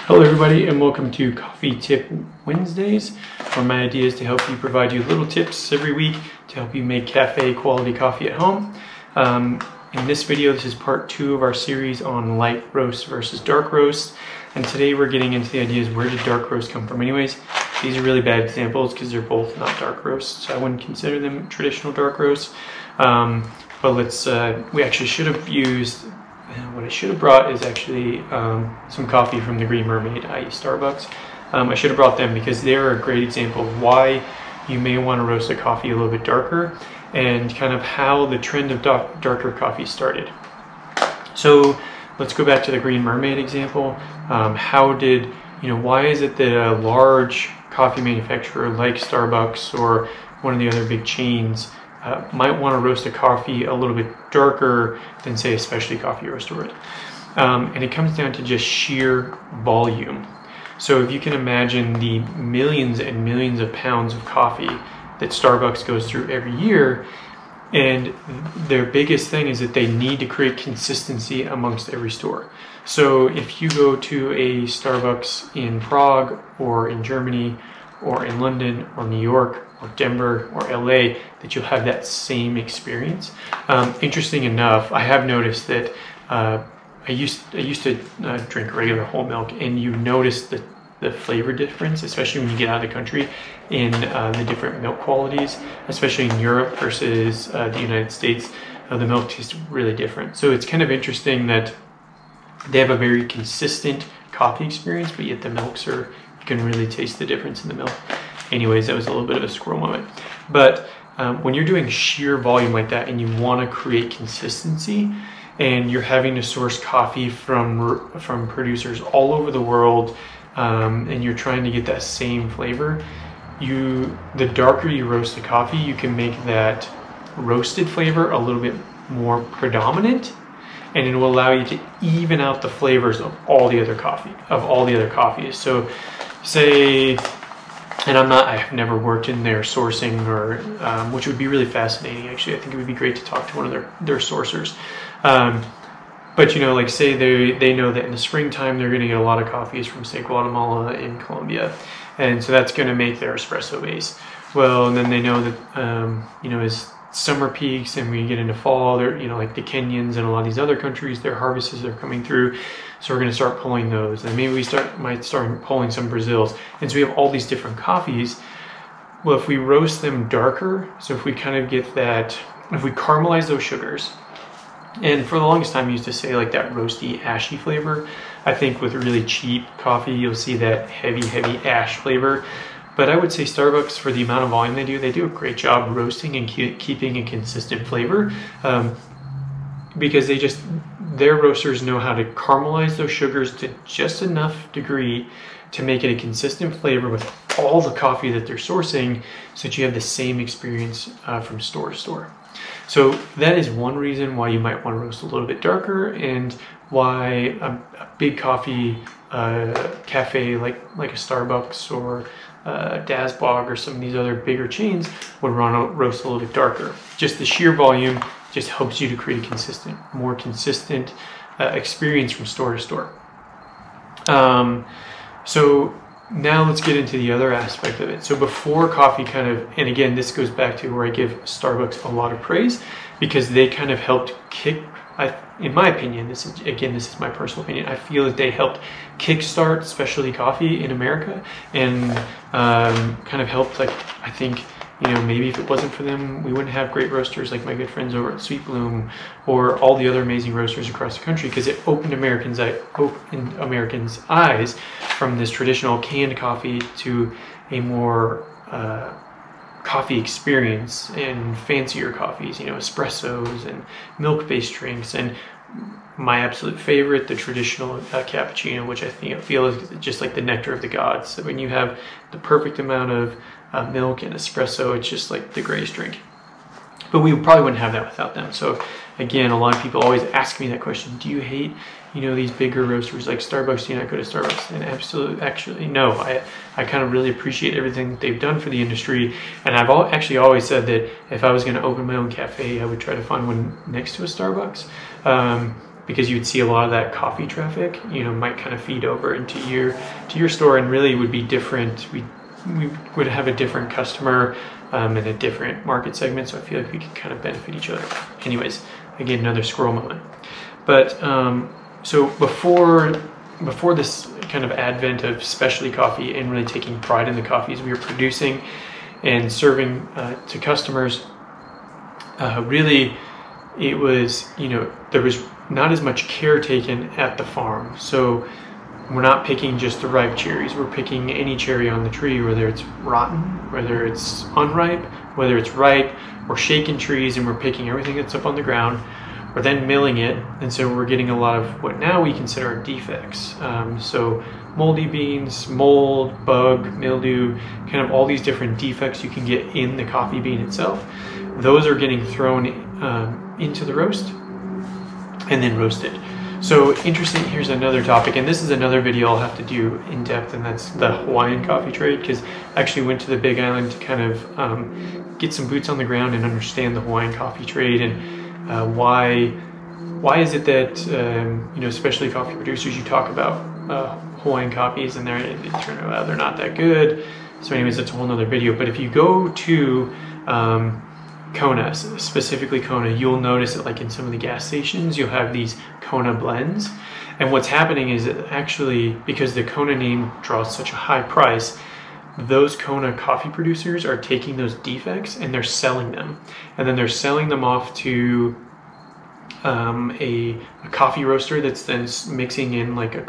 Hello everybody and welcome to Coffee Tip Wednesdays, where my idea is to help you provide you little tips every week to help you make cafe quality coffee at home. In this video, this is part 2 of our series on light roast versus dark roast, and today we're getting into the ideas, where did dark roast come from anyways? These are really bad examples because they're both not dark roasts, so I wouldn't consider them traditional dark roasts. But let's, we actually should have used, what I should have brought is actually some coffee from the Green Mermaid, i.e. Starbucks. I should have brought them because they're a great example of why you may want to roast a coffee a little bit darker and kind of how the trend of darker coffee started. So let's go back to the Green Mermaid example. Why is it that a large coffee manufacturer like Starbucks or one of the other big chains might want to roast a coffee a little bit darker than, say, a specialty coffee roaster would? And it comes down to just sheer volume. So if you can imagine the millions and millions of pounds of coffee that Starbucks goes through every year, and their biggest thing is that they need to create consistency amongst every store. So if you go to a Starbucks in Prague or in Germany or in London or New York or Denver or LA, that you'll have that same experience. Interesting enough, I have noticed that I used to drink regular whole milk, and you notice the flavor difference, especially when you get out of the country, in the different milk qualities, especially in Europe versus the United States. The milk tastes really different. So it's kind of interesting that they have a very consistent coffee experience, but yet the milks you can really taste the difference in the milk. Anyways, that was a little bit of a squirrel moment. But when you're doing sheer volume like that and you want to create consistency, and you're having to source coffee from producers all over the world, and you're trying to get that same flavor, the darker you roast the coffee, you can make that roasted flavor a little bit more predominant, and it will allow you to even out the flavors of all the other coffees. So say, and I've never worked in their sourcing, or which would be really fascinating actually. I think it would be great to talk to one of their sourcers. But like say they know that in the springtime they're going to get a lot of coffees from, say, Guatemala and Colombia, and so that's going to make their espresso base. Well, and then they know that as summer peaks and we get into fall, they're like the Kenyans and a lot of these other countries, their harvests are coming through, so we're going to start pulling those, and maybe we might start pulling some Brazils, and so we have all these different coffees. Well, if we roast them darker, so if we kind of get that, if we caramelize those sugars. And for the longest time, I used to say like that roasty, ashy flavor. I think with really cheap coffee, you'll see that heavy ash flavor. But I would say Starbucks, for the amount of volume they do a great job roasting and keeping a consistent flavor, because their roasters know how to caramelize those sugars to just enough degree to make it a consistent flavor with all the coffee that they're sourcing, so that you have the same experience from store to store. So that is one reason why you might want to roast a little bit darker, and why a big coffee cafe like a Starbucks or Dazbog or some of these other bigger chains would want to roast a little bit darker. Just the sheer volume just helps you to create a more consistent experience from store to store. So now let's get into the other aspect of it. So before coffee and again, this goes back to where I give Starbucks a lot of praise, because they kind of helped in my opinion, this is my personal opinion, I feel that they helped kickstart specialty coffee in America, and kind of helped, I think, maybe if it wasn't for them, we wouldn't have great roasters like my good friends over at Sweet Bloom or all the other amazing roasters across the country, because it opened Americans' eyes from this traditional canned coffee to a more coffee experience and fancier coffees, espressos and milk-based drinks, and my absolute favorite, the traditional cappuccino, which I feel is just like the nectar of the gods. So when you have the perfect amount of milk and espresso, it's just like the greatest drink. But we probably wouldn't have that without them. So again, a lot of people always ask me that question: do you hate these bigger roasters like Starbucks? Do you not go to Starbucks? And actually no. I kind of really appreciate everything that they've done for the industry, and I've actually always said that if I was going to open my own cafe, I would try to find one next to a Starbucks. because you'd see a lot of that coffee traffic, might kind of feed over into your store, and really would be different. We would have a different customer and a different market segment, so I feel like we could kind of benefit each other. Anyways, again, another squirrel moment. But so before this kind of advent of specialty coffee and really taking pride in the coffees we were producing and serving to customers, really it was, there was not as much care taken at the farm. So we're not picking just the ripe cherries. We're picking any cherry on the tree, whether it's rotten, whether it's unripe, whether it's ripe. We're shaking trees and we're picking everything that's up on the ground. We're then milling it, and so we're getting a lot of what now we consider defects. So moldy beans, mold, bug, mildew, kind of all these different defects you can get in the coffee bean itself. Those are getting thrown into the roast and then roasted. So interesting, here's another topic, and this is another video I'll have to do in depth, and that's the Hawaiian coffee trade, because I actually went to the Big Island to kind of get some boots on the ground and understand the Hawaiian coffee trade, and why is it that especially coffee producers, you talk about Hawaiian coffees and they turn out they're not that good. So anyways, that's a whole nother video. But if you go to Kona, specifically Kona, you'll notice that like in some of the gas stations, you'll have these Kona blends. And what's happening is that actually, because the Kona name draws such a high price, those Kona coffee producers are taking those defects and they're selling them. And then they're selling them off to a coffee roaster that's then mixing in like a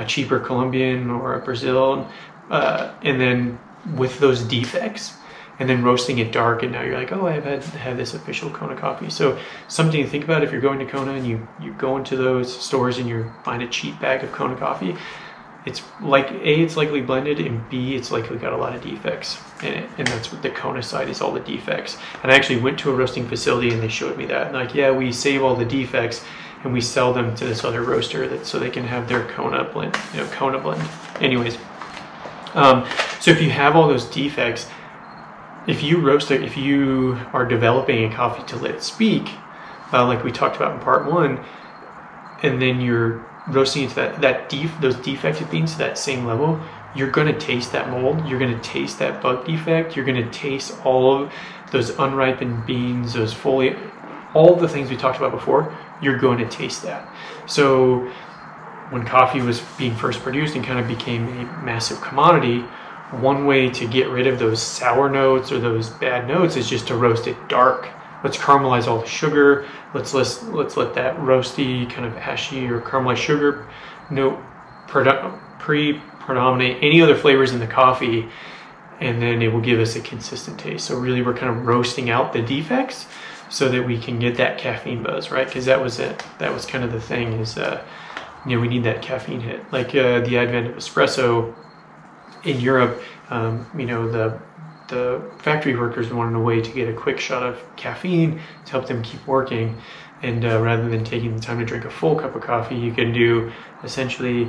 cheaper Colombian or a Brazil, and then with those defects, and then roasting it dark, and now you're like, oh, I've had this official Kona coffee. So something to think about if you're going to Kona and you go into those stores and you find a cheap bag of Kona coffee. It's like A, it's likely blended, and B, it's likely got a lot of defects in it, and that's what the Kona side is, all the defects. And I actually went to a roasting facility and they showed me that, and like, yeah, we save all the defects and we sell them to this other roaster so they can have their Kona blend, Kona blend. Anyways, so if you have all those defects, if you are developing a coffee to let it speak, like we talked about in part 1, and then you're roasting it to those defected beans to that same level, you're going to taste that mold, you're going to taste that bug defect, you're going to taste all of those unripened beans, those foliar, all the things we talked about before, you're going to taste that. So when coffee was being first produced and kind of became a massive commodity, one way to get rid of those sour notes or those bad notes is just to roast it dark. Let's caramelize all the sugar. Let's let that roasty, kind of ashy or caramelized sugar note predominate any other flavors in the coffee, and then it will give us a consistent taste. So really, we're kind of roasting out the defects so that we can get that caffeine buzz, right? Because that was it. That was kind of the thing is, we need that caffeine hit. Like the advent of espresso in Europe, the factory workers wanted a way to get a quick shot of caffeine to help them keep working. And rather than taking the time to drink a full cup of coffee, you can do essentially,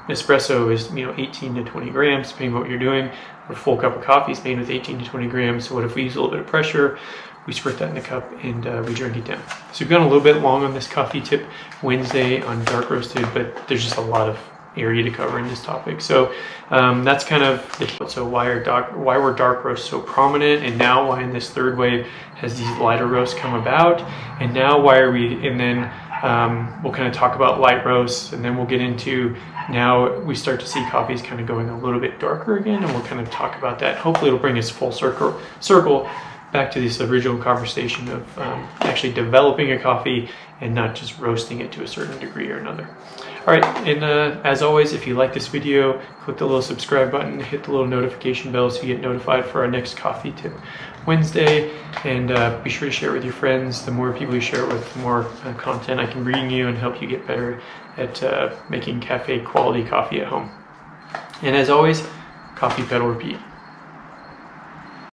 espresso is 18 to 20 grams, depending on what you're doing. A full cup of coffee is made with 18 to 20 grams. So what if we use a little bit of pressure? We squirt that in the cup and we drink it down. So we've gone a little bit long on this coffee tip Wednesday on dark roasted, but there's just a lot of area to cover in this topic. So that's kind of why were dark roasts so prominent, and now why in this third wave has these lighter roasts come about, and now why are we, and then we'll kind of talk about light roasts, and then we'll get into, now we start to see coffees kind of going a little bit darker again, and we'll kind of talk about that. Hopefully it'll bring us full circle back to this original conversation of actually developing a coffee and not just roasting it to a certain degree or another. All right, and as always, if you like this video, click the little subscribe button, hit the little notification bell so you get notified for our next Coffee Tip Wednesday, and be sure to share it with your friends. The more people you share it with, the more content I can bring you and help you get better at making cafe quality coffee at home. And as always, coffee, pedal, repeat.